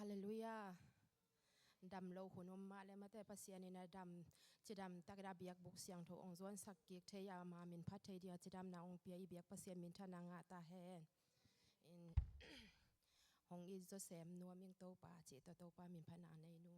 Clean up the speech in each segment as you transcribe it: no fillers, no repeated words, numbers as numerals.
Hallelujah. Dam lo hunum ma le mate pasianina dam chidam takda biak buk siang tho ongzon sakik theya ma min phathei dia chidam na ong pia biak pasian min thana nga ta he in hong is jo sem nu ming to pa chi to pa min phana nei nu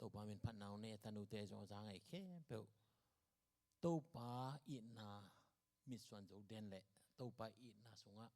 Tàu pa mình phát nào nè tanu tê cho ra ngày khe bèo tàu pa in na mi xuân dấu đen lệ tàu pa in na sunga